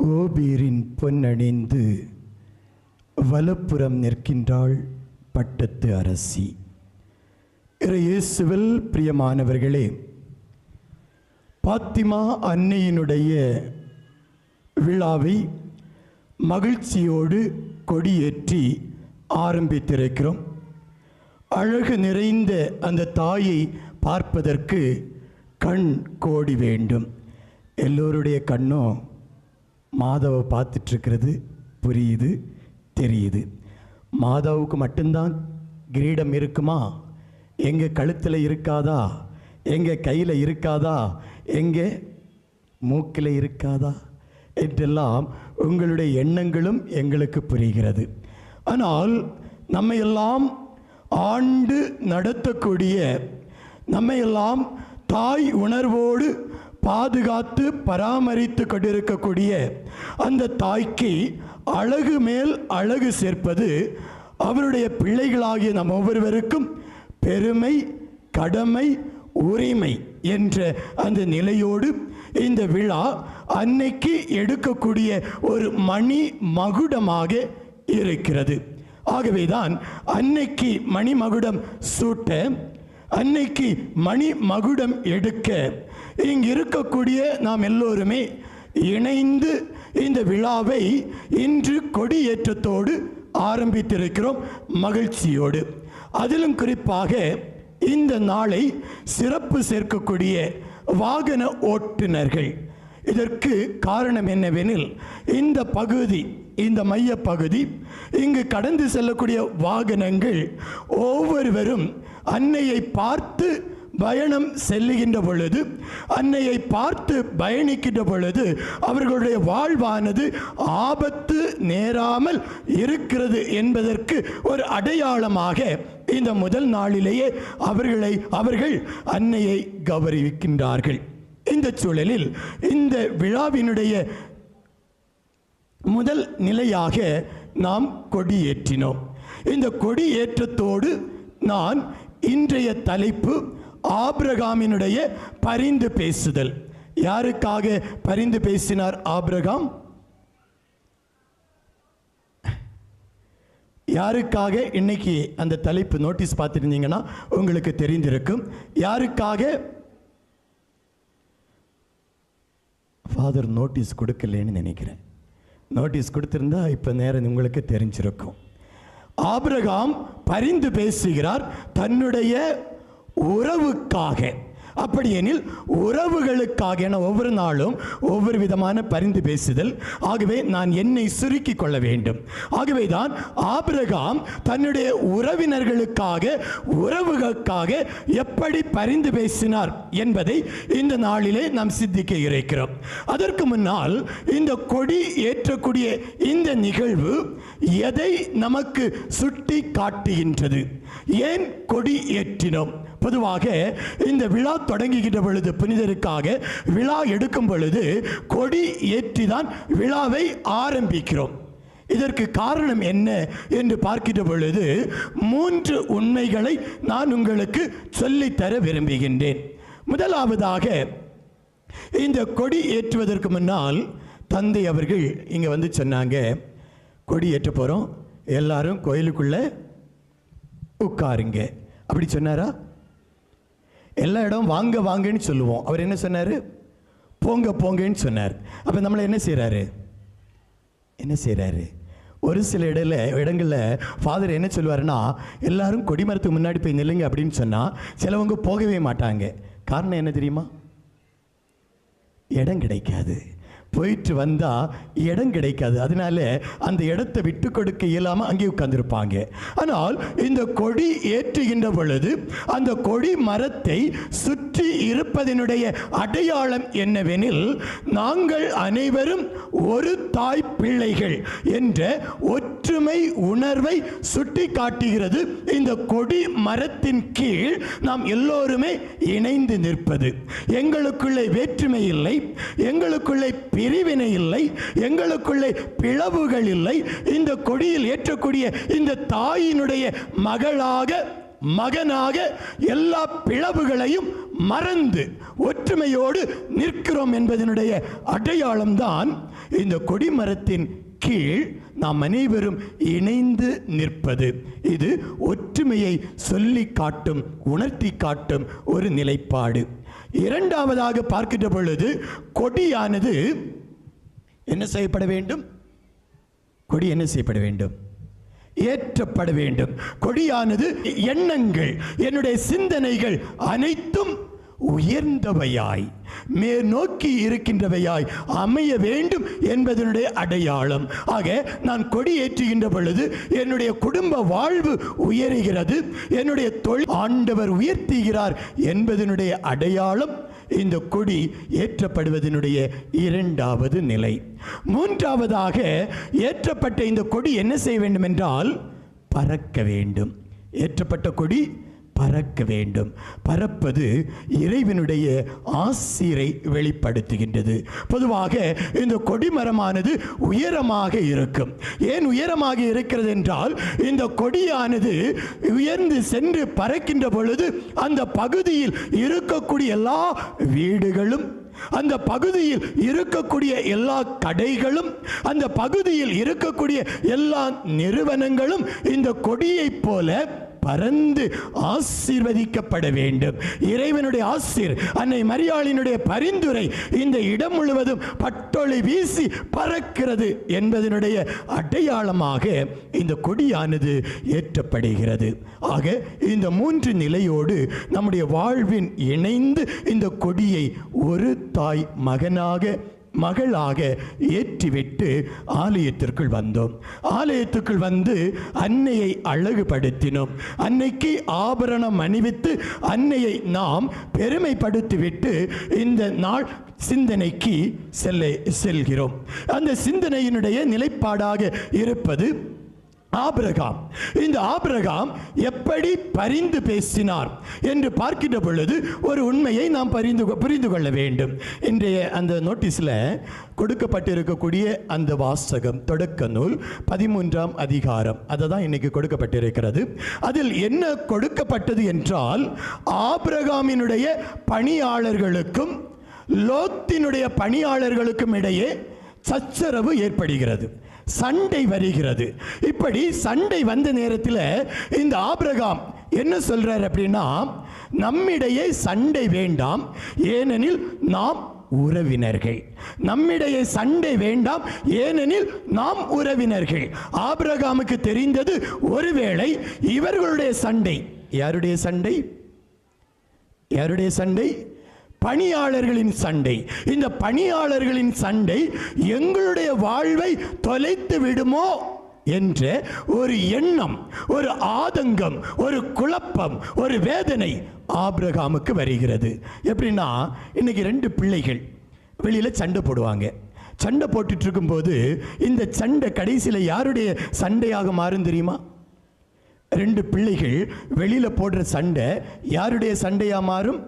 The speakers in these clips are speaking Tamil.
ஓபீரின் பொன்னணிந்து வலப்புறம் நிற்கின்றாள் பட்டத்து அரசி. இயேசுவில் பிரியமானவர்களே, பாத்திமா அன்னையினுடைய விழாவை மகிழ்ச்சியோடு கொடியேற்றி ஆரம்பித்திருக்கிறோம். அழகு நிறைந்த அந்த தாயை பார்ப்பதற்கு கண் கோடி வேண்டும். எல்லோருடைய கண்ணும் மாதாவை பார்த்துட்ருக்கிறது, புரியுது, தெரியுது. மாதாவுக்கு மட்டும்தான் கிரீடம் இருக்குமா? எங்கள் கழுத்தில் இருக்காதா? எங்கள் கையில் இருக்காதா? எங்கள் மூக்கில் இருக்காதா என்றெல்லாம் உங்களுடைய எண்ணங்களும் எங்களுக்கு புரிகிறது. ஆனால் நம்மையெல்லாம் ஆண்டு நடத்தக்கூடிய, நம்மையெல்லாம் தாய் உணர்வோடு பாதுகாத்து பராமரித்து கொண்டிருக்கக்கூடிய அந்த தாய்க்கு அழகு மேல் அழகு சேர்ப்பது அவருடைய பிள்ளைகளாகிய நம் ஒவ்வொருவருக்கும் பெருமை, கடமை, உரிமை என்ற அந்த நிலையோடு இந்த விழா அன்னைக்கு எடுக்கக்கூடிய ஒரு மணி மகுடமாக இருக்கிறது. ஆகவேதான் அன்னைக்கு மணி மகுடம் சூட்ட, அன்னைக்கு மணி மகுடம் எடுக்க இங்கு இருக்கக்கூடிய நாம் எல்லோருமே இணைந்து இந்த விழாவை இன்று கொடியேற்றத்தோடு ஆரம்பித்திருக்கிறோம், மகிழ்ச்சியோடு. அதிலும் குறிப்பாக இந்த நாளை சிறப்பு சேர்க்கக்கூடிய வாகன ஓட்டுநர்கள். இதற்கு காரணம் என்னவெனில், இந்த பகுதி, இந்த மைய பகுதி, இங்கு கடந்து செல்லக்கூடிய வாகனங்கள் ஒவ்வொருவரும் அன்னையை பார்த்து பயணம் செல்லுகின்ற பொழுது, அன்னையை பார்த்து பயணிக்கின்ற பொழுது அவர்களுடைய வாழ்வானது ஆபத்து நேராமல் இருக்கிறது என்பதற்கு ஒரு அடையாளமாக இந்த முதல் நாளிலேயே அவர்கள் அன்னையை கௌரவிக்கின்றார்கள். இந்த சூழலில் இந்த விழாவினுடைய முதல் நிலையாக நாம் கொடியேற்றினோம். இந்த கொடியேற்றத்தோடு நான் இன்றைய தலைப்பு ஆபிரகாமினுடைய பரிந்து பேசுதல். யாருக்காக பரிந்து பேசினார் ஆபிரகாம்? யாருக்காக? இன்னைக்கு அந்த தலைப்பு நோட்டீஸ் பார்த்துருந்தீங்கன்னா உங்களுக்கு தெரிந்திருக்கும். யாருக்காக? ஃபாதர் நோட்டீஸ் கொடுக்கலன்னு நினைக்கிறேன். நோட்டீஸ் கொடுத்திருந்தா இப்போ நேரம் உங்களுக்கு தெரிஞ்சிருக்கும். ஆபிரகாம் பரிந்து பேசுகிறார் தன்னுடைய உறவுக்காக. அப்படியெனில் உறவுகளுக்காக என ஒவ்வொரு நாளும் ஒவ்வொரு விதமான பரிந்து பேசுதல். ஆகவே நான் என்னை சுருக்கி கொள்ள வேண்டும். ஆகவே தான் ஆபிரகாம் தன்னுடைய உறவினர்களுக்காக, உறவுகளுக்காக எப்படி பரிந்து பேசினார் என்பதை இந்த நாளிலே நாம் சிந்திக்க இருக்கிறோம். அதற்கு முன்னால் இந்த கொடி ஏற்றக்கூடிய இந்த நிகழ்வு எதை நமக்கு சுட்டி காட்டுகின்றது? ஏன் கொடி ஏற்றினோம்? பொதுவாக இந்த விழா தொடங்குகின்ற பொழுது, புனிதருக்காக விழா எடுக்கும் பொழுது கொடி ஏற்றிதான் விழாவை ஆரம்பிக்கிறோம். இதற்கு காரணம் என்ன என்று பார்க்கின்ற பொழுது 3 உண்மைகளை நான் உங்களுக்கு சொல்லித்தர விரும்புகின்றேன். முதலாவதாக, இந்த கொடி ஏற்றுவதற்கு முன்னால் தந்தை அவர்கள் இங்கே வந்து சொன்னாங்க, கொடி ஏற்ற போகிறோம், எல்லாரும் கோயிலுக்குள்ளே உட்காருங்க. அப்படி சொன்னாரா? எல்லா இடம் வாங்க வாங்கன்னு சொல்லுவோம். அவர் என்ன சொன்னார்? போங்க போங்கன்னு சொன்னார். அப்போ நம்மளை என்ன செய்கிறாரு? ஒரு சில இடங்களில் ஃபாதர் என்ன சொல்லுவாருன்னா, எல்லாரும் கொடிமரத்துக்கு முன்னாடி போய் நில்லுங்க அப்படின்னு சொன்னால் சிலவங்க போகவே மாட்டாங்க. காரணம் என்ன தெரியுமா? இடம் கிடைக்காது. போயிட்டு வந்தால் இடம் கிடைக்காது. அதனால அந்த இடத்தை விட்டு கொடுக்க இயலாமல் அங்கே உட்கார்ந்துருப்பாங்க. ஆனால் இந்த கொடி ஏற்றுகின்ற பொழுது அந்த கொடி மரத்தை சுற்றி இருப்பதனுடைய அடையாளம் என்னவெனில், நாங்கள் அனைவரும் ஒரு தாய் பிள்ளைகள் என்ற ஒற்றுமை உணர்வை சுட்டி காட்டுகிறது. இந்த கொடி மரத்தின் கீழ் நாம் எல்லோருமே இணைந்து நிற்பது. எங்களுக்குள்ளே வேற்றுமை இல்லை, எங்களுக்குள்ளே பிரிவினை இல்லை, எங்களுக்குள்ளே பிளவுகள் இல்லை. இந்த கொடியில் ஏற்றக்கூடிய இந்த தாயினுடைய மகளாக மகனாக எல்லா பிளவுகளையும் மறந்து ஒற்றுமையோடு நிற்கிறோம் என்பதனுடைய அடையாளம்தான் இந்த கொடிமரத்தின் கீழ் நாம் அனைவரும் இணைந்து நிற்பது. இது ஒற்றுமையை சொல்லி காட்டும், உணர்த்தி காட்டும் ஒரு நிலைப்பாடு. இரண்டாவதாக பார்க்கின்ற பொழுது கொடியானது என்ன செய்யப்பட வேண்டும்? கொடி என்ன செய்யப்பட வேண்டும்? ஏற்றப்பட வேண்டும். கொடியானது எண்ணங்கள், என்னுடைய சிந்தனைகள் அனைத்தும் உயர்ந்தவையாய் மேற்நோக்கி இருக்கின்றவையாய் அமைய வேண்டும் என்பதனுடைய அடையாளம். ஆக நான் கொடி ஏற்றுகின்ற பொழுது என்னுடைய குடும்ப வாழ்வு உயருகிறது, என்னுடைய தொழில் ஆண்டவர் உயர்த்துகிறார் என்பதனுடைய அடையாளம் இந்த கொடி ஏற்றப்படுவதனுடைய இரண்டாவது நிலை. மூன்றாவதாக ஏற்றப்பட்ட இந்த கொடி என்ன செய்ய வேண்டும் என்றால் பறக்க வேண்டும். ஏற்றப்பட்ட கொடி பறக்க வேண்டும். பறப்பது இறைவனுடைய ஆசீரை வெளிப்படுத்துகின்றது. பொதுவாக இந்த கொடிமரமானது உயரமாக இருக்கும். ஏன் உயரமாக இருக்கிறது என்றால், இந்த கொடியானது உயர்ந்து சென்று பறக்கின்ற பொழுது அந்த பகுதியில் இருக்கக்கூடிய எல்லா வீடுகளும், அந்த பகுதியில் இருக்கக்கூடிய எல்லா கடைகளும், அந்த பகுதியில் இருக்கக்கூடிய எல்லா நிறுவனங்களும் இந்த கொடியைப் போல பறந்து ஆசீர்வதிக்கப்பட வேண்டும். இறைவனுடைய ஆசீர், அன்னை மரியாளினுடைய பரிந்துரை இந்த இடம் முழுவதும் பட்டொளி வீசி பறக்கிறது என்பதனுடைய அடையாளமாக இந்த கொடியானது ஏற்றப்படுகிறது. ஆக இந்த மூன்று நிலையோடு நம்முடைய வாழ்வின் இணைந்து இந்த கொடியை ஒரு தாய் மகனாக மகளாக ஏற்றிவிட்டு ஆலயத்திற்குள் வந்தோம். ஆலயத்துக்குள் வந்து அன்னையை அழகுபடுத்தினோம். அன்னைக்கு ஆபரணம் அணிவித்து அன்னையை நாம் பெருமைப்படுத்திவிட்டு இந்த நாள் சிந்தனைக்கு செல்கிறோம். அந்த சிந்தனையினுடைய நிலைப்பாடாக இருப்பது ஆபிரகாம். இந்த ஆபிரகாம் எப்படி பரிந்து பேசினார் என்று பார்க்கின்ற பொழுது ஒரு உண்மையை நாம் புரிந்து கொள்ள வேண்டும். இன்றைய அந்த நோட்டீஸில் கொடுக்கப்பட்டிருக்கக்கூடிய அந்த வாசகம் தொடக்க நூல் 13ஆம் அதிகாரம், அதை தான் இன்னைக்கு கொடுக்கப்பட்டிருக்கிறது. அதில் என்ன கொடுக்கப்பட்டது என்றால், ஆபிரகாமினுடைய பணியாளர்களுக்கும் லோத்தினுடைய பணியாளர்களுக்கும் இடையே சச்சரவு ஏற்படுகிறது, சண்டை வருகிறது. இப்படி சண்டை வந்த நேரத்தில் இந்த ஆபிரகாம் என்ன சொல்றார் அப்படின்னா, நம்மிடையே சண்டை வேண்டாம், ஏனெனில் நாம் உறவினர்கள். நம்மிடையே சண்டை வேண்டாம், ஏனெனில் நாம் உறவினர்கள். ஆபிரகாமுக்கு தெரிந்தது, ஒருவேளை இவர்களுடைய சண்டை, யாருடைய சண்டை? யாருடைய சண்டை? பணியாளர்களின் சண்டை. இந்த பணியாளர்களின் சண்டை எங்களுடைய வாழ்வை தொலைத்து விடுமோ என்ற ஒரு எண்ணம், ஒரு ஆதங்கம், ஒரு குழப்பம், ஒரு வேதனை ஆபிரகாமுக்கு வருகிறது. எப்படின்னா, இன்னைக்கு 2 பிள்ளைகள் வெளியில் சண்டை போடுவாங்க. சண்டை போட்டுட்டு இருக்கும்போது இந்த சண்டை கடைசியில் யாருடைய சண்டையாக மாறும் தெரியுமா? 2 பிள்ளைகள் வெளியில் போடுற சண்டை யாருடைய சண்டையாக மாறும்?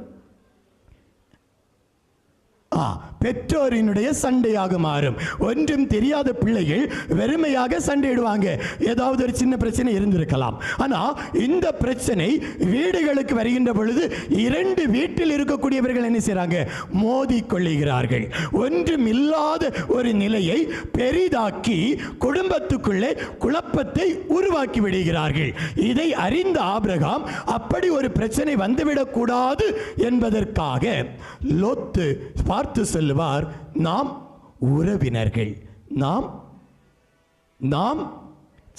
பெற்றோரினுடைய சண்டையாக மாறும். ஒன்றும் தெரியாத பிள்ளைகள் வெறுமையாக சண்டையிடுவாங்க. ஏதாவது ஒரு சின்ன பிரச்சனை இருந்திருக்கலாம். ஆனால் இந்த பிரச்சனை வீடுகளுக்கு வருகின்ற பொழுது 2 வீட்டில் இருக்கக்கூடியவர்கள் என்ன செய்றாங்க? மோதி கொள்ளுகிறார்கள். ஒன்றும் இல்லாத ஒரு நிலையை பெரிதாக்கி குடும்பத்துக்குள்ளே குழப்பத்தை உருவாக்கி விடுகிறார்கள். இதை அறிந்த ஆபிரகாம் அப்படி ஒரு பிரச்சனை வந்துவிடக் கூடாது என்பதற்காக லோத்து பார்த்து சொல்லுவார், நாம் உறவினர்கள். நாம்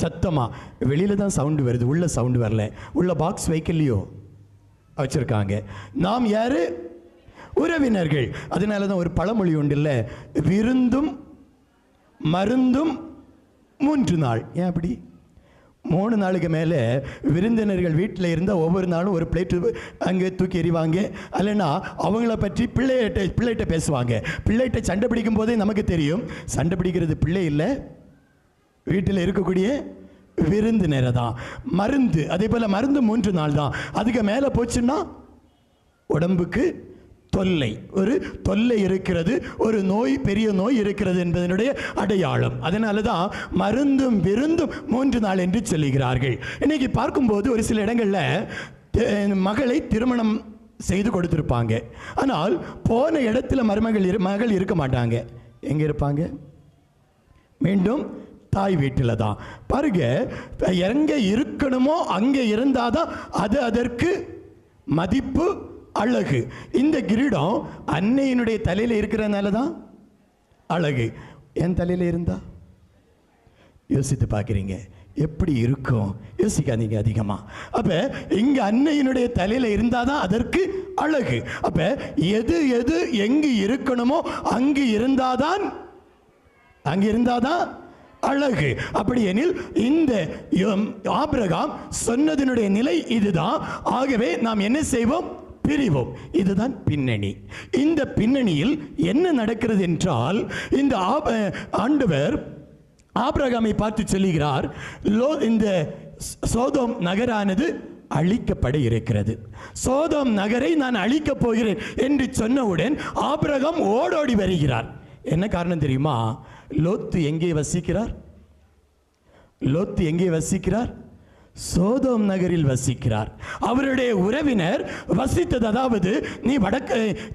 சத்தமா, வெளியில தான் சவுண்டு வருது, உள்ள சவுண்டு வரல, உள்ள பாக்ஸ் வைக்கலையோ, வச்சிருக்காங்க. நாம் யாரு? உறவினர்கள். அதனால தான் ஒரு பழமொழி உண்டு இல்ல, விருந்தும் மருந்தும் 3 நாள். ஏன் அப்படி? 3 நாளுக்கு மேலே விருந்தினர்கள் வீட்டில் இருந்தால் ஒவ்வொரு நாளும் ஒரு பிளேட்டு அங்கே தூக்கி எறிவாங்க. இல்லைன்னா அவங்கள பற்றி பிள்ளைகிட்ட பேசுவாங்க. பிள்ளைகிட்ட சண்டை பிடிக்கும் போதே நமக்கு தெரியும், சண்டை பிடிக்கிறது பிள்ளை இல்லை, வீட்டில் இருக்கக்கூடிய விருந்தினரை தான். மருந்து அதே போல் மருந்து 3 நாள் தான். அதுக்கு மேலே போச்சுன்னா உடம்புக்கு தொல்லை, ஒரு தொல்லை இருக்கிறது, ஒரு நோய், பெரிய நோய் இருக்கிறது என்பதனுடைய அடையாளம். அதனால தான் மருந்தும் விருந்தும் 3 நாள் என்று சொல்லுகிறார்கள். இன்னைக்கு பார்க்கும்போது ஒரு சில இடங்களில் மகளை திருமணம் செய்து கொடுத்துருப்பாங்க. ஆனால் போன இடத்துல மகள் இருக்க மாட்டாங்க. எங்கே இருப்பாங்க? மீண்டும் தாய் வீட்டில் தான். பாருங்க, எங்கே இருக்கணுமோ அங்கே இருந்தாதான் அது அதற்கு மதிப்பு, அழகு. இந்த கிரீடம் அன்னையினுடைய தலையில் இருக்கிறதுனால தான் அழகு. என் தலையில் இருந்தா யோசித்து பார்க்குறீங்க எப்படி இருக்கும்? யோசிக்காதீங்க அதிகமா. அப்ப இங்க அன்னையினுடைய தலையில இருந்தாதான் அதற்கு அழகு. அப்ப எது எது எங்கு இருக்கணுமோ அங்கு இருந்தாதான் அழகு. அப்படி எனில் இந்த ஆபிரகாம் சொன்னதனுடைய நிலை இதுதான். ஆகவே நாம் என்ன செய்வோம்? பிரிவோம். இதுதான் பின்னணி. இந்த பின்னணியில் என்ன நடக்கிறது என்றால், இந்த ஆண்டவர் ஆபிரகாமை பார்த்து சொல்லுகிறார், இந்த சோதோம் நகரானது அழிக்கப்பட இருக்கிறது, சோதோம் நகரை நான் அழிக்கப் போகிறேன் என்று சொன்னவுடன் ஆபிரகாம் ஓடோடி வருகிறார். என்ன காரணம் தெரியுமா? லோத்து எங்கே வசிக்கிறார்? சோதோம் நகரில் வசிக்கிறார். அவருடைய உறவினர் வசித்தது, அதாவது நீ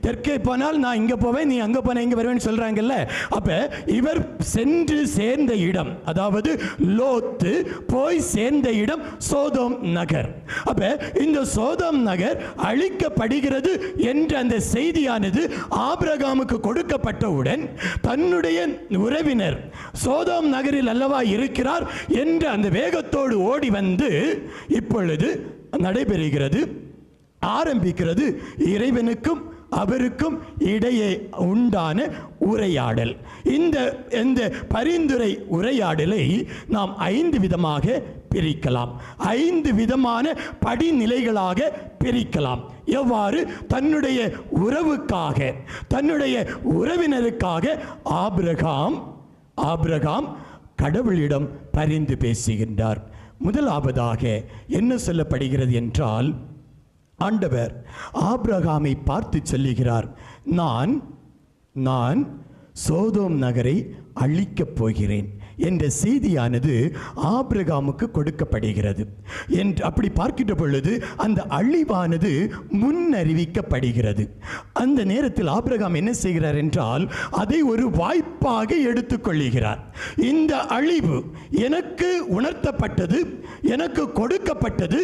தெற்கே போனால் நான் இங்க போவேன், நீ அங்க போன இங்க வருவேன்னு சொல்றாங்கல்ல. அப்ப இவர் சென்று சேர்ந்த இடம், அதாவது லோத்து போய் சேர்ந்த இடம் சோதோம் நகர். அப்ப இந்த சோதோம் நகர் அழிக்கப்படுகிறது என்ற அந்த செய்தியானது ஆபிரகாமுக்கு கொடுக்கப்பட்டவுடன் தன்னுடைய உறவினர் சோதோம் நகரில் அல்லவா இருக்கிறார் என்ற அந்த வேகத்தோடு ஓடி வந்து இப்பொழுது நடைபெறுகிறது, ஆரம்பிக்கிறது இறைவனுக்கும் அவருக்கும் இடையே உண்டான உரையாடல். இந்த பரிந்துரை உரையாடலை நாம் 5 விதமாக பிரிக்கலாம், 5 விதமான படிநிலைகளாக பிரிக்கலாம். எவ்வாறு? தன்னுடைய உறவுக்காக, தன்னுடைய உறவினருக்காக ஆபிரகாம் கடவுளிடம் பரிந்து பேசுகின்றார். முதலாவதாக என்ன சொல்லப்படுகிறது என்றால், ஆண்டவர் ஆபிரகாமை பார்த்து சொல்லுகிறார், நான் சோதோம் நகரை அழிக்கப் போகிறேன் என்ற செய்தியானது ஆபிரகாமுக்கு கொடுக்கப்படுகிறது. என்று அப்படி பார்க்கின்ற பொழுது அந்த அழிவானது முன்னறிவிக்கப்படுகிறது. அந்த நேரத்தில் ஆபிரகாம் என்ன செய்கிறார் என்றால், அதை ஒரு வாய்ப்பாக எடுத்துக்கொள்கிறார். இந்த அழிவு எனக்கு உணர்த்தப்பட்டது, எனக்கு கொடுக்கப்பட்டது.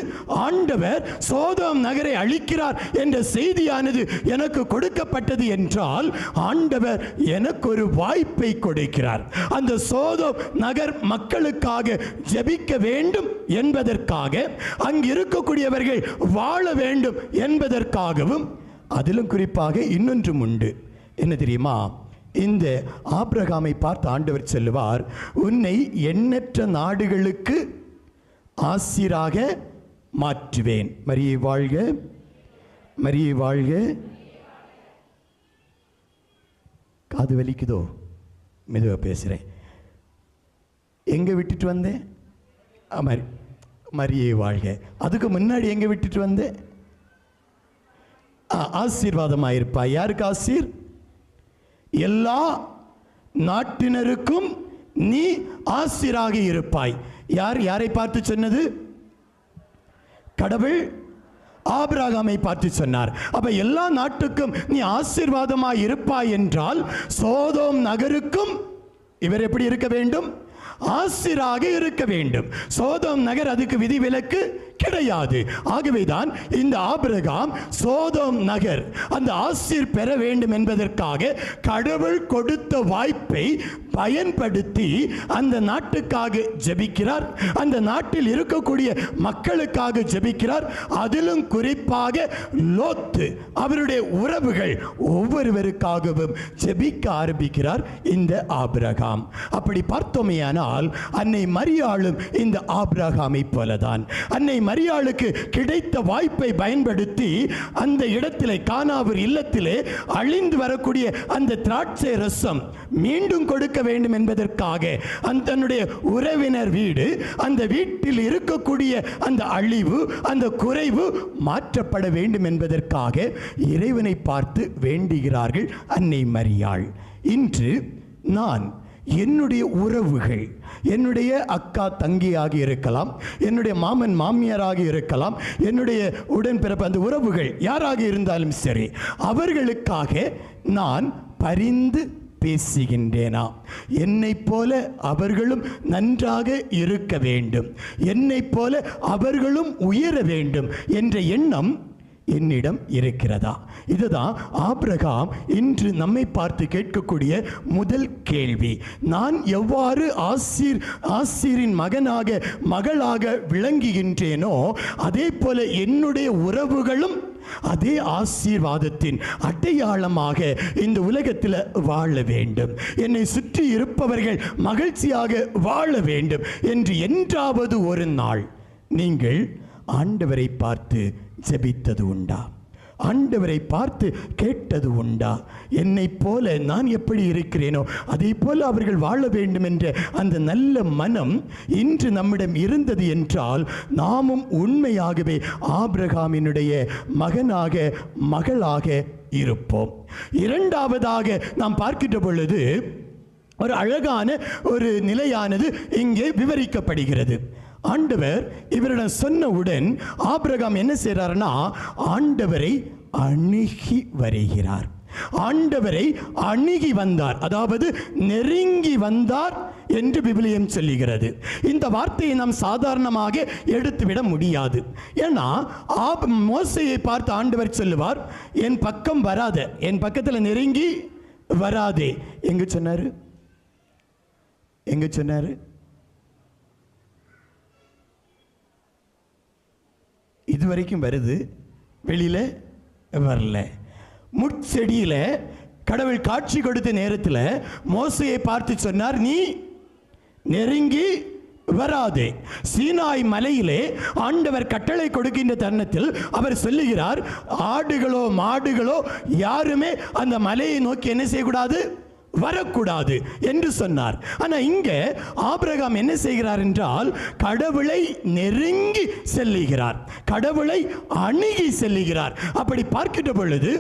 ஆண்டவர் சோதோம் நகரை அழிக்கிறார் என்ற செய்தியானது எனக்கு கொடுக்கப்பட்டது என்றால் ஆண்டவர் எனக்கு ஒரு வாய்ப்பை கொடுக்கிறார். அந்த சோதோம் நகர் மக்களுக்காக ஜெபிக்க வேண்டும் என்பதற்காக, அங்கு இருக்கக்கூடியவர்கள் வாழ வேண்டும் என்பதற்காகவும், அதிலும் குறிப்பாக இன்னொன்றும் உண்டு. என்ன தெரியுமா? இந்த ஆபிரகாமை பார்த்து ஆண்டவர் சொல்லுவார், உன்னை எண்ணற்ற நாடுகளுக்கு ஆசிராக மாற்றுவேன். மரியே வாழ்க, மரியே வாழ்க. காது வலிக்குதோ? மெதுவாக பேசுகிறேன். எங்கே விட்டுட்டு வந்தேன்? மரியே வாழ்க. அதுக்கு முன்னாடி எங்கே விட்டுட்டு வந்தேன்? ஆசீர்வாதமாயிருப்பாய். யாருக்கு ஆசீர்? எல்லா நாட்டினருக்கும் நீ ஆசீராக இருப்பாய். யாரை பார்த்து சொன்னது? கடவுள் ஆபிரகாமை பார்த்து சொன்னார். அப்ப எல்லா நாட்டுக்கும் நீ ஆசீர்வாதமாய் இருப்பாய் என்றால் சோதோம் நகருக்கும் இவர் எப்படி இருக்க வேண்டும்? ஆசிராக இருக்க வேண்டும். சோதோம் நகர் அதுக்கு விதிவிலக்கு கிடையாது. ஆகவேதான் இந்த ஆபிரகாம் சோதோம் நகர் அந்த ஆசீர் பெற வேண்டும் என்பதற்காக கடவுள் கொடுத்த வாய்ப்பை பயன்படுத்தி அந்த நாட்டுக்காக ஜெபிக்கிறார். அந்த நாட்டில் இருக்கக்கூடிய மக்களுக்காக ஜெபிக்கிறார். அதிலும் குறிப்பாக லோத்து, அவருடைய உறவுகள் ஒவ்வொருவருக்காகவும் ஜெபிக்க ஆரம்பிக்கிறார் இந்த ஆபிரகாம். அப்படி பார்த்தோமேயானால் அன்னை மரியாளும் இந்த ஆபிரகாமை போலதான். அன்னை மரியாளுக்கு கிடைத்த வாய்ப்பை பயன்படுத்தி அந்த இடத்திலே கானாவூர் இல்லத்திலே அழிந்து வரக்கூடிய அந்த திராட்சை ரசம் மீண்டும் கொடுக்க வேண்டும் என்பதற்காக தன்னுடைய உறவினர் வீடு, அந்த வீட்டில் இருக்கக்கூடிய அந்த அழிவு, அந்த குறைவு மாற்றப்பட வேண்டும் என்பதற்காக இறைவனை பார்த்து வேண்டுகிறார்கள் அன்னை மரியாள். இன்று நான் என்னுடைய உறவுகள், என்னுடைய அக்கா தங்கியாக இருக்கலாம், என்னுடைய மாமன் மாமியாராக இருக்கலாம், என்னுடைய உடன்பிறப்பு அந்த உறவுகள் யாராக இருந்தாலும் சரி, அவர்களுக்காக நான் பரிந்து பேசுகின்றேனா? என்னை போல அவர்களும் நன்றாக இருக்க வேண்டும், என்னை போல அவர்களும் உயர வேண்டும் என்ற எண்ணம் என்னிடம் இருக்கிறதா? இதுதான் ஆபிரகாம் இன்று நம்மை பார்த்து கேட்கக்கூடிய முதல் கேள்வி. நான் எவ்வாறு ஆசீரின் மகனாக மகளாக விளங்குகின்றேனோ அதே போல என்னுடைய உறவுகளும் அதே ஆசீர்வாதத்தின் அடையாளமாக இந்த உலகத்தில் வாழ வேண்டும், என்னை சுற்றி இருப்பவர்கள் மகிழ்ச்சியாக வாழ வேண்டும் என்று என்றாவது ஒரு நாள் நீங்கள் ஆண்டவரை பார்த்து ஜெபித்தது உண்டா? ஆண்டவரை பார்த்து கேட்டது உண்டா? என்னை போல நான் எப்படி இருக்கிறேனோ அதே போல அவர்கள் வாழ வேண்டும் என்ற அந்த நல்ல மனம் இன்று நம்மிடம் இருந்தது என்றால் நாமும் உண்மையாகவே ஆபிரகாமினுடைய மகனாக மகளாக இருப்போம். இரண்டாவதாக நாம் பார்க்கின்ற பொழுது ஒரு அழகான ஒரு நிலையானது இங்கே விவரிக்கப்படுகிறது. ஆண்டவர் இவரிடம் சொன்னவுடன் ஆபிரகாம் என்ன செய்கிறார்னா, ஆண்டவரை அணுகி வருகிறார். ஆண்டவரை அணுகி வந்தார், அதாவது நெருங்கி வந்தார் என்று விவிலியம் சொல்லுகிறது. இந்த வார்த்தையை நாம் சாதாரணமாக எடுத்துவிட முடியாது. ஏன்னா மோசேயை பார்த்து ஆண்டவர் சொல்லுவார், என் பக்கம் வராத, என் பக்கத்தில் நெருங்கி வராதே. எங்க சொன்னாரு? எங்க சொன்னாரு? இதுவரைக்கும் வருது, வெளியில வரல. முட்செடியில கடவுள் காட்சி கொடுத்த நேரத்தில் மோசேயை பார்த்து சொன்னார், நீ நெருங்கி வராதே. சீனாய் மலையிலே ஆண்டவர் கட்டளை கொடுக்கின்ற தருணத்தில் அவர் சொல்லுகிறார், ஆடுகளோ மாடுகளோ யாருமே அந்த மலையை நோக்கி என்ன செய்யக்கூடாது, வரக்கூடாது என்று சொன்னார். ஆனால் இங்கே ஆபிரகாம் என்ன செய்கிறார் என்றால், கடவுளை நெருங்கி செல்லுகிறார், கடவுளை அணுகி செல்லுகிறார். அப்படி பார்க்கின்ற பொழுது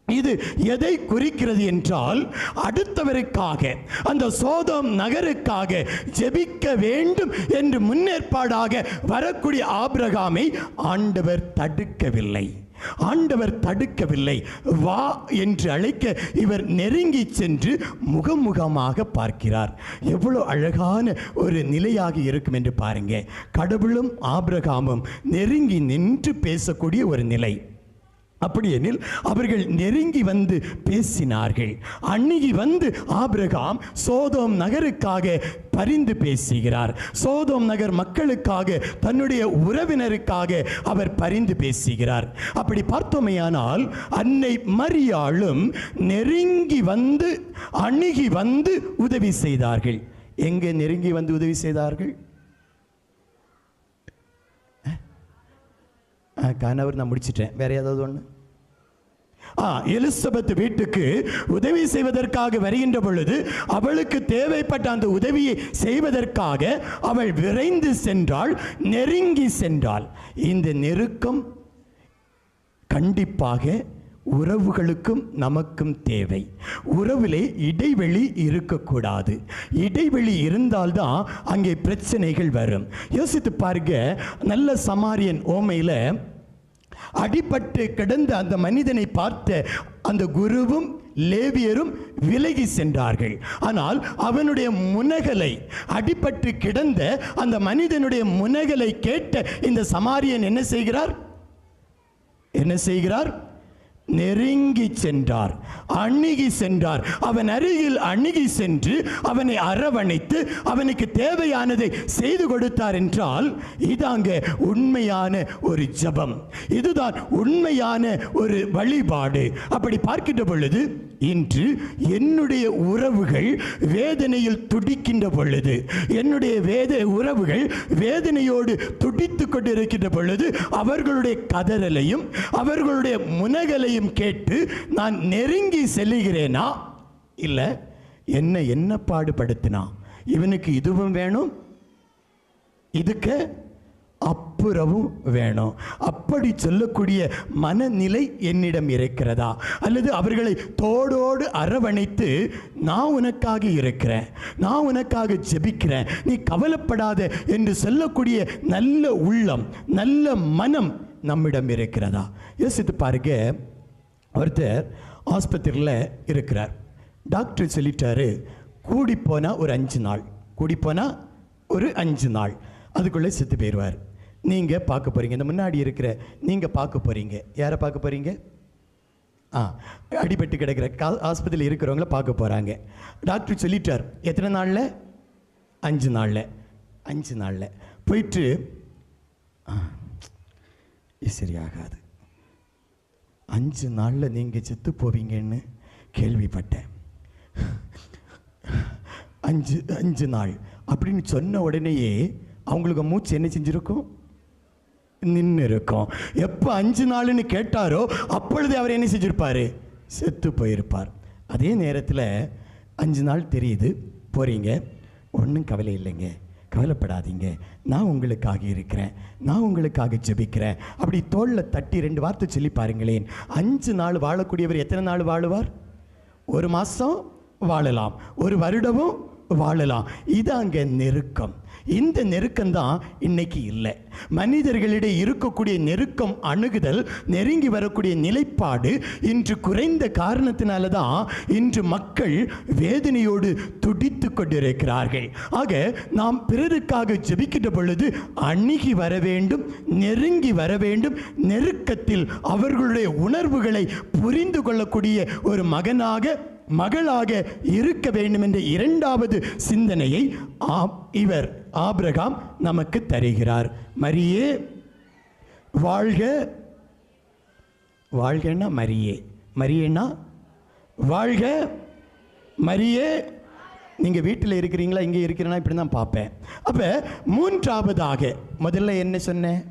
இது எதை குறிக்கிறது என்றால், அடுத்தவருக்காக, அந்த சோதோம் நகருக்காக ஜெபிக்க வேண்டும் என்று முன்னேற்பாடாக வரக்கூடிய ஆபிரகாமை ஆண்டவர் தடுக்கவில்லை. ஆண்டவர் தடுக்கவில்லை. வா என்று அழைக்க இவர் நெருங்கி சென்று முகமுகமாக பார்க்கிறார். எவ்வளவு அழகான ஒரு நிலையாக இருக்கும் என்று பாருங்க. கடவுளும் ஆபிரகாமும் நெருங்கி நின்று பேசக்கூடிய ஒரு நிலை. அப்படியெனில் அவர்கள் நெருங்கி வந்து பேசினார்கள். அணுகி வந்து ஆபிரகாம் சோதோம் நகருக்காக பரிந்து பேசுகிறார். சோதோம் நகர் மக்களுக்காக, தன்னுடைய உறவினருக்காக அவர் பரிந்து பேசுகிறார். அப்படி பார்த்தோமையானால் அன்னை மரியாளும் நெருங்கி வந்து அணுகி வந்து உதவி செய்தார்கள். எங்கே நெருங்கி வந்து உதவி செய்தார்கள்? கணவர் நான் முடிச்சிட்டேன். வேற ஏதாவது ஒன்று? எலிசபெத் வீட்டுக்கு உதவி செய்வதற்காக வருகின்ற பொழுது அவளுக்கு தேவைப்பட்ட அந்த உதவியை செய்வதற்காக அவள் விரைந்து சென்றாள், நெருங்கி சென்றாள். இந்த நெருக்கம் கண்டிப்பாக உறவுகளுக்கும் நமக்கும் தேவை. உறவிலே இடைவெளி இருக்கக்கூடாது. இடைவெளி இருந்தால்தான் அங்கே பிரச்சனைகள் வரும். யோசித்து பாருங்க, நல்ல சமாரியன் ஓமையில் அடிபட்டு கிடந்த அந்த மனிதனை பார்த்த அந்த குருவும் லேவியரும் விலகி சென்றார்கள். ஆனால் அவனுடைய முனகலை, அடிபட்டு கிடந்த அந்த மனிதனுடைய முனகலை கேட்ட இந்த சமாரியன் என்ன செய்கிறார்? நெருங்கி சென்றார், அணுகி சென்றார். அவன் அருகில் அணுகி சென்று அவனை அரவணைத்து அவனுக்கு தேவையானதை செய்து கொடுத்தார் என்றால் இதாங்க உண்மையான ஒரு ஜெபம், இதுதான் உண்மையான ஒரு வழிபாடு. அப்படி பார்க்கின்ற பொழுது இன்று என்னுடைய உறவுகள் வேதனையில் துடிக்கின்ற பொழுது, என்னுடைய உறவுகள் வேதனையோடு துடித்து கொண்டிருக்கின்ற பொழுது அவர்களுடைய கதறலையும் அவர்களுடைய முனகலையும் கேட்டு நான் நெருங்கி செல்லுகிறேனா? இல்லை, என்ன பாடுபடுத்தினா இவனுக்கு இதுவும் வேணும், இதுக்கு அப்புறமும் வேணும், அப்படி சொல்லக்கூடிய மனநிலை என்னிடம் இருக்கிறதா? அல்லது அவர்களை தோடோடு அரவணைத்து நான் உனக்காக இருக்கிறேன், நான் உனக்காக ஜெபிக்கிறேன், நீ கவலைப்படாத என்று சொல்லக்கூடிய நல்ல உள்ளம், நல்ல மனம் நம்மிடம் இருக்கிறதா? யோசித்து பாருங்க. ஒருத்தர் ஆஸ்பத்திரியில் இருக்கிறார். டாக்டர் சொல்லிட்டாரு, கூடிப்போனால் ஒரு 5 நாள், கூடிப்போனால் ஒரு 5 நாள் அதுக்குள்ளே செத்து போயிடுவார். நீங்கள் பார்க்க போகிறீங்க, இந்த முன்னாடி இருக்கிற நீங்கள் பார்க்க போகிறீங்க. யாரை பார்க்க போகிறீங்க? அடிபட்டு கிடக்கிற ஆஸ்பத்திரியில் இருக்கிறவங்கள பார்க்க போகிறாங்க. டாக்டர் சொல்லிட்டார், எத்தனை நாளில்? 5 நாளில். 5 நாளில் போயிட்டு சரியாகாது, 5 நாளில் நீங்கள் செத்து போவீங்கன்னு கேள்விப்பட்டேன். 5 நாள் அப்படின்னு சொன்ன உடனேயே அவங்களுக்கு மூச்சு என்ன செஞ்சிருக்கும்? நின்று இருக்கும். எப்போ 5 நாள்னு கேட்டாரோ அப்பொழுது அவர் என்ன செஞ்சிருப்பார்? செத்து போயிருப்பார். அதே நேரத்தில் 5 நாள் தெரியுது, போகிறீங்க, ஒன்றும் கவலை இல்லைங்க, கவலைப்படாதீங்க, நான் உங்களுக்காக இருக்கிறேன், நான் உங்களுக்காக ஜெபிக்கிறேன். அப்படி தோளில் தட்டி 2 வார்த்தை சொல்லி பாருங்களேன். 5 நாள் வாழக்கூடியவர் எத்தனை நாள் வாழுவார்? 1 மாதம் வாழலாம், 1 வருடமும் வாழலாம். இது அங்கே நெருக்கம். இந்த நெருக்கம்தான் இன்னைக்கு இல்லை. மனிதர்களிடையே இருக்கக்கூடிய நெருக்கம், அணுகுதல், நெருங்கி வரக்கூடிய நிலைப்பாடு இன்று குறைந்த காரணத்தினால தான் இன்று மக்கள் வேதனையோடு துடித்து கொண்டிருக்கிறார்கள். ஆக நாம் பிறருக்காக ஜெபிக்கின்ற பொழுது அணுகி வர வேண்டும், நெருங்கி வர வேண்டும், நெருக்கத்தில் அவர்களுடைய உணர்வுகளை புரிந்து கொள்ளக்கூடிய ஒரு மகனாக மகளாக இருக்க வேண்டும் என்ற 2வது சிந்தனையை இவர் ஆபிரகாம் நமக்கு தருகிறார். மரியே வாழ்க, வாழ்கன்னா மரியே, மரியேனா வாழ்க, மரியே. நீங்கள் வீட்டில் இருக்கிறீங்களா, இங்கே இருக்கிறேன்னா இப்படி தான் பார்ப்பேன். அப்போ 3வதாக முதல்ல என்ன சொன்னேன்?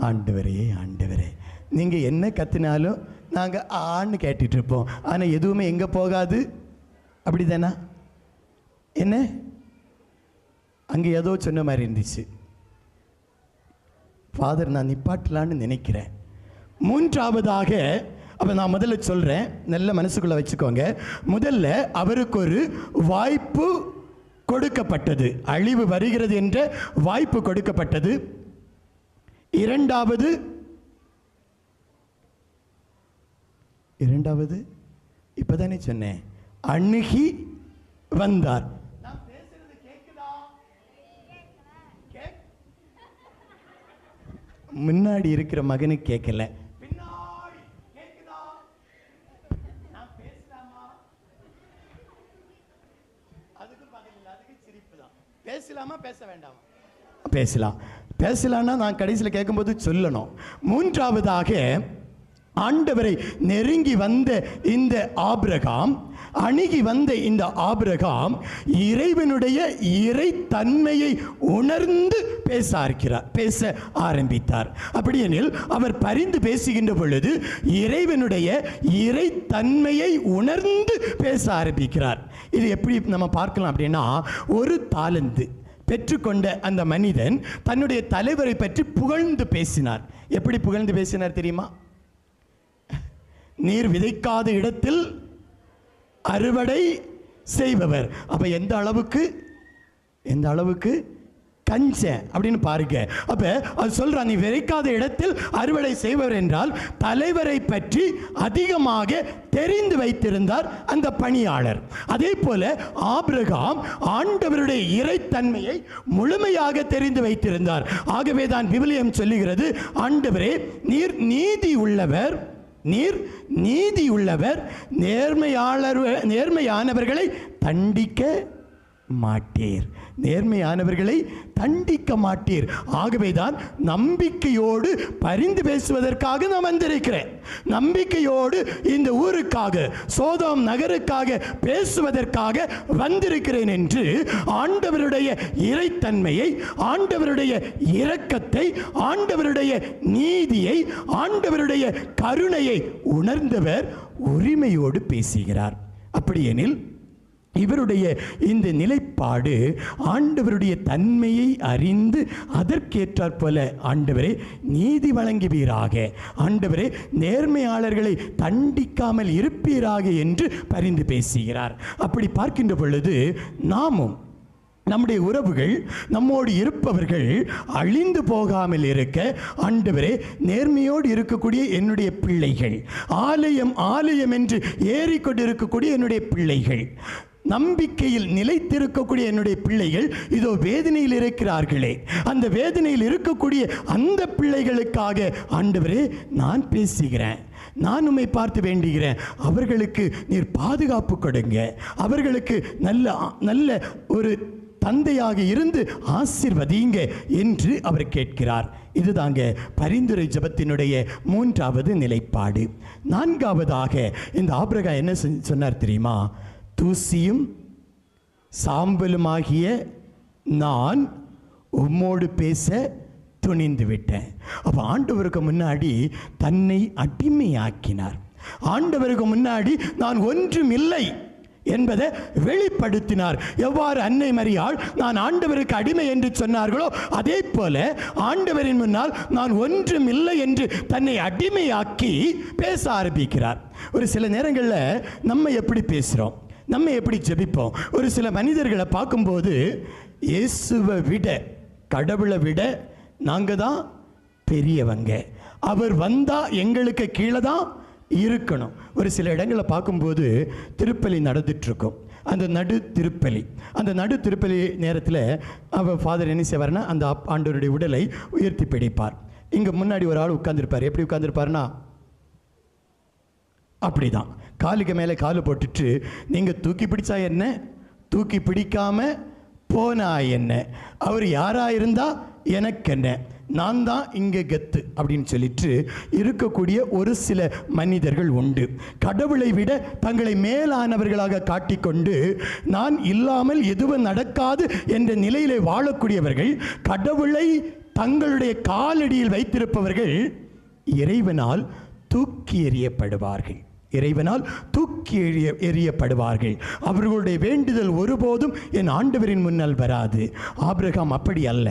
ஆண்டவரே, ஆண்டவரே. நீங்கள் என்ன கத்தினாலும் நாங்கள் ஆன்னு கேட்டுட்டு இருப்போம், ஆனால் எதுவுமே எங்கே போகாது. அப்படி தானே? என்ன அங்கே ஏதோ சொன்ன மாதிரி இருந்துச்சு. ஃபாதர், நான் நிப்பாட்டலான்னு நினைக்கிறேன். 3வதாக, அப்போ நான் முதல்ல சொல்கிறேன், நல்ல மனசுக்குள்ளே வச்சுக்கோங்க. முதல்ல அவருக்கு ஒரு வாய்ப்பு கொடுக்கப்பட்டது, அழிவு வருகிறது என்ற வாய்ப்பு கொடுக்கப்பட்டது. 2வது இப்பதானே சொன்னேன், அணுகி வந்தார். முன்னாடி இருக்கிற மகனுக்கு கேட்கல, பேசலாமா பேச வேண்டாமா? பேசலாம். பேசலான்னா நான் கடைசியில் கேட்கும்போது சொல்லணும். 3வதாக ஆண்டவரை நெருங்கி வந்த இந்த ஆபிரகாம், அணுகி வந்த இந்த ஆபிரகாம் இறைவனுடைய இறைத்தன்மையை உணர்ந்து பேச ஆரம்பித்தார். அப்படியெனில் அவர் பரிந்து பேசுகின்ற பொழுது இறைவனுடைய இறைத்தன்மையை உணர்ந்து பேச ஆரம்பிக்கிறார். இது எப்படி நம்ம பார்க்கலாம் அப்படின்னா, ஒரு தாலந்து பெற்றுக்கொண்ட அந்த மனிதன் தன்னுடைய தலைவரை பற்றி புகழ்ந்து பேசினார். எப்படி புகழ்ந்து பேசினார் தெரியுமா? நீர் விதைக்காத இடத்தில் அறுவடை செய்பவர். அப்ப எந்த அளவுக்கு கஞ்சன் அப்படின்னு பாருங்க. அப்ப அது சொல்றான், நீ விதைக்காத இடத்தில் அறுவடை செய்வர் என்றால் தலைவரை பற்றி அதிகமாக தெரிந்து வைத்திருந்தார் அந்த பணியாளர். அதே போல ஆபிரகாம் ஆண்டவருடைய இறைத்தன்மையை முழுமையாக தெரிந்து வைத்திருந்தார். ஆகவே தான் விவிலியம் சொல்லுகிறது, ஆண்டவரே நீர் நீதி உள்ளவர், நீர் நீதி உள்ளவர், நேர்மையானவர்களை தண்டிக்க மாட்டீர், நேர்மையானவர்களை தண்டிக்க மாட்டீர். ஆகவேதான் நம்பிக்கையோடு பரிந்து பேசுவதற்காக நான் வந்திருக்கிறேன். நம்பிக்கையோடு இந்த ஊருக்காக, சோதோம் நகருக்காக பேசுவதற்காக வந்திருக்கிறேன் என்று ஆண்டவருடைய இறைத்தன்மையை, ஆண்டவருடைய இரக்கத்தை, ஆண்டவருடைய நீதியை, ஆண்டவருடைய கருணையை உணர்ந்தவர் உரிமையோடு பேசுகிறார். அப்படியெனில் இவருடைய இந்த நிலைப்பாடு ஆண்டவருடைய தன்மையை அறிந்து அதற்கேற்றாற் போல, ஆண்டவரே நீதி வழங்குவீராக, ஆண்டவரே நேர்மையாளர்களை தண்டிக்காமல் இருப்பீராக என்று பரிந்து பேசுகிறார். அப்படி பார்க்கின்ற பொழுது நாமும் நம்முடைய உறவுகள், நம்மோடு இருப்பவர்கள் அழிந்து போகாமல் இருக்க, ஆண்டவரே நேர்மையோடு இருக்கக்கூடிய என்னுடைய பிள்ளைகள், ஆலயம் ஆலயம் என்று ஏறிக்கொண்டிருக்கக்கூடிய என்னுடைய பிள்ளைகள், நம்பிக்கையில் நிலைத்திருக்கக்கூடிய என்னுடைய பிள்ளைகள் இதோ வேதனையில் இருக்கிறார்களே, அந்த வேதனையில் இருக்கக்கூடிய அந்த பிள்ளைகளுக்காக ஆண்டவரே நான் பேசுகிறேன், நான் உம்மை பார்த்து வேண்டுகிறேன், அவர்களுக்கு நீர் பாதுகாப்பு கொடுங்க, அவர்களுக்கு நல்ல நல்ல ஒரு தந்தையாக இருந்து ஆசீர்வதிங்க என்று அவர் கேட்கிறார். இதுதாங்க பரிந்துரை ஜெபத்தினுடைய மூன்றாவது நிலைப்பாடு. நான்காவதாக இந்த ஆபிரகாம் என்ன சொன்னார் தெரியுமா? தூசியும் சாம்பலுமாகிய நான் உம்மோடு பேச துணிந்து விட்டேன். அப்போ ஆண்டவருக்கு முன்னாடி தன்னை அடிமையாக்கினார். ஆண்டவருக்கு முன்னாடி நான் ஒன்றும் இல்லை என்பதை வெளிப்படுத்தினார். எவ்வாறு அன்னை மரியாள் நான் ஆண்டவருக்கு அடிமை என்று சொன்னார்களோ, அதே போல ஆண்டவரின் முன்னால் நான் ஒன்றும் இல்லை என்று தன்னை அடிமையாக்கி பேச ஆரம்பிக்கிறார். ஒரு சில நேரங்களில் நம்ம எப்படி பேசுகிறோம், நம்ம எப்படி ஜெபிப்போம்? ஒரு சில மனிதர்களை பார்க்கும்போது இயேசுவை விட, கடவுளை விட நாங்கள் தான் பெரியவங்க, அவர் வந்தால் எங்களுக்கு கீழே தான் இருக்கணும். ஒரு சில இடங்களை பார்க்கும்போது திருப்பலி நடந்துட்டுருக்கும். அந்த நடு திருப்பலி நேரத்தில் அவர் ஃபாதர் என்ன செய்வார்னா, அந்த ஆண்டவருடைய உடலை உயர்த்தி பிடிப்பார். இங்கே முன்னாடி ஒரு ஆள் உட்கார்ந்துருப்பார். எப்படி உட்கார்ந்துருப்பார்னா, அப்படிதான் காலுக்கு மேலே காலு போட்டுட்டு, நீங்கள் தூக்கி பிடிச்சா என்ன, தூக்கி பிடிக்காம போனா என்ன, அவர் யாராக இருந்தால் எனக்கு என்ன, நான் தான் இங்கே கெத்து அப்படின்னு சொல்லிட்டு இருக்கக்கூடிய ஒரு சில மனிதர்கள் உண்டு. கடவுளை விட தங்களை மேலானவர்களாக காட்டிக்கொண்டு நான் இல்லாமல் எதுவும் நடக்காது என்ற நிலையிலே வாழக்கூடியவர்கள், கடவுளை தங்களுடைய காலடியில் வைத்திருப்பவர்கள் இறைவனால் தூக்கி எறியப்படுவார்கள். இறைவனால் தூக்கி எறியப்படுவார்கள். அவர்களுடைய வேண்டுதல் ஒருபோதும் என் ஆண்டவரின் முன்னால் வராது. ஆபிரகாம் அப்படி அல்ல.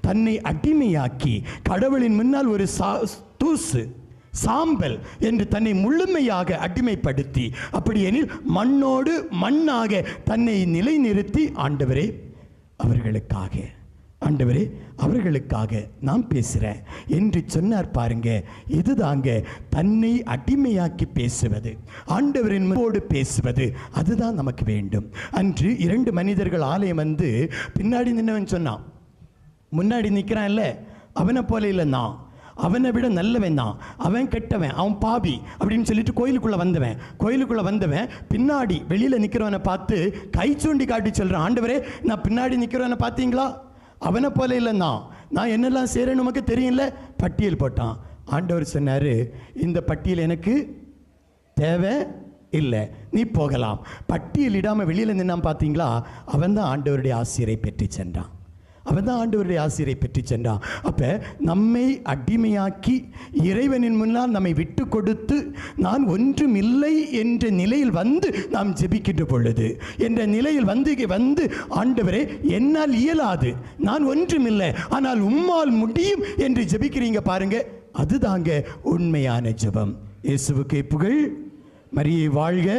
தன்னை அடிமையாக்கி கடவுளின் முன்னால் ஒரு தூசு, சாம்பல் என்று தன்னை முழுமையாக அடிமைப்படுத்தி, அப்படியெனில் மண்ணோடு மண்ணாக தன்னை நிலைநிறுத்தி, ஆண்டவரே அவர்களுக்காக நான் பேசுகிறேன் என்று சொன்னார். பாருங்க, இதுதாங்க தன்னை அடிமையாக்கி பேசுவது, ஆண்டவரின் முன்போடு பேசுவது. அதுதான் நமக்கு வேண்டும். அன்று 2 மனிதர்கள் ஆலயம் வந்து பின்னாடி நின்னவன் சொன்னான், முன்னாடி நிற்கிறான்ல அவனை போல இல்லை, நான் அவனை விட நல்லவன் தான், அவன் கெட்டவன், அவன் பாவி அப்படின்னு சொல்லிட்டு கோயிலுக்குள்ளே வந்தவன் பின்னாடி வெளியில் நிற்கிறவனை பார்த்து கை சூண்டி காட்டி சொல்கிறான், ஆண்டவரே நான் பின்னாடி நிற்கிறவனை பார்த்தீங்களா, அவனை போல இல்லை, நான் என்னெல்லாம் செய்கிறேன்னு நமக்கு தெரியல. பட்டியல் போட்டான். ஆண்டவர் சொன்னார், இந்த பட்டியல் எனக்கு தேவை இல்லை, நீ போகலாம். பட்டியல் இடாமல் வெளியில் நின்னான் பார்த்தீங்களா, அவன் தான் ஆண்டவருடைய ஆசிரை பெற்று சென்றான். அப்போ நம்மை அடிமையாக்கி இறைவனின் முன்னால் நம்மை விட்டு கொடுத்து, நான் ஒன்றும் இல்லை என்ற நிலையில் வந்து நாம் ஜெபிக்கின்ற பொழுது, என்ற நிலையில் வந்து ஆண்டவரே என்னால் இயலாது, நான் ஒன்றும் இல்லை, ஆனால் உம்மால் முடியும் என்று ஜெபிக்கிறீங்க பாருங்க, அதுதாங்க உண்மையான ஜெபம். இயேசுவுக்கு புகழ், மரியே வாழ்க,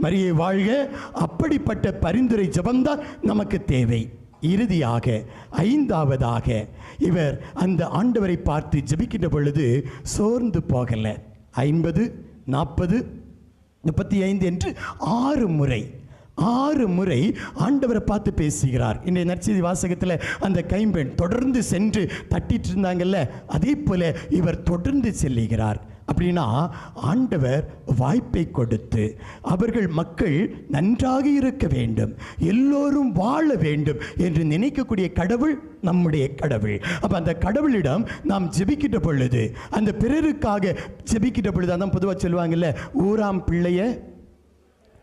மரியே வாழ்க. அப்படிப்பட்ட பரிந்துரை ஜெபம்தான் நமக்கு தேவை. இறுதியாக ஐந்தாவதாக இவர் அந்த ஆண்டவரை பார்த்து ஜெபிக்கின்ற பொழுது சோர்ந்து போகலை. 50, 40, 35 என்று 6 முறை ஆண்டவரை பார்த்து பேசுகிறார். இன்றைய நற்செய்தி வாசகத்தில் அந்த கைம்பெண் தொடர்ந்து சென்று தட்டிட்டு இருந்தாங்கல்ல, அதே போல இவர் தொடர்ந்து செல்லுகிறார். அப்படின்னா ஆண்டவர் வாய்ப்பை கொடுத்து அவர்கள் மக்கள் நன்றாக இருக்க வேண்டும், எல்லோரும் வாழ வேண்டும் என்று நினைக்கக்கூடிய கடவுள் நம்முடைய கடவுள். அப்போ அந்த கடவுளிடம் நாம் ஜெபிக்கின்ற பொழுது, அந்த பிறருக்காக ஜெபிக்கின்ற பொழுது, அதான் பொதுவாக சொல்லுவாங்கல்ல, ஊராம் பிள்ளைய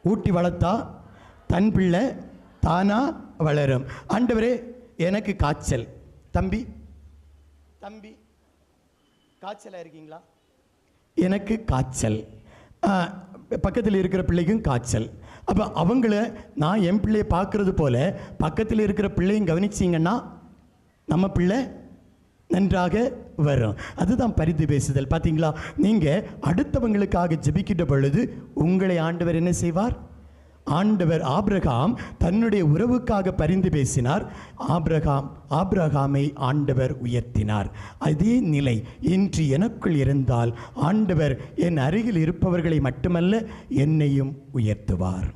ஊட்டி வளர்த்தா தன் பிள்ளை தானா வளரும். ஆண்டவரே எனக்கு காய்ச்சல், தம்பி காய்ச்சலாக இருக்கீங்களா? எனக்கு காய்ச்சல், பக்கத்தில் இருக்கிற பிள்ளைக்கும் காய்ச்சல். அப்போ அவங்கள நான் என் பிள்ளையை பார்க்குறது போல பக்கத்தில் இருக்கிற பிள்ளையும் கவனிச்சிங்கன்னா நம்ம பிள்ளை நன்றாக வரும். அதுதான் பரிந்து பேசுதல். பார்த்தீங்களா, நீங்கள் அடுத்தவங்களுக்காக ஜெபிக்கின்ற பொழுது உங்களை ஆண்டவர் என்ன செய்வார்? ஆண்டவர் ஆபிரகாம் தன்னுடைய உறவுக்காக பரிந்து பேசினார். ஆபிரகாமை ஆண்டவர் உயர்த்தினார். அதே நிலை இன்று எனக்குள் இருந்தால் ஆண்டவர் என் அருகில் இருப்பவர்களை மட்டுமல்ல என்னையும் உயர்த்துவார்.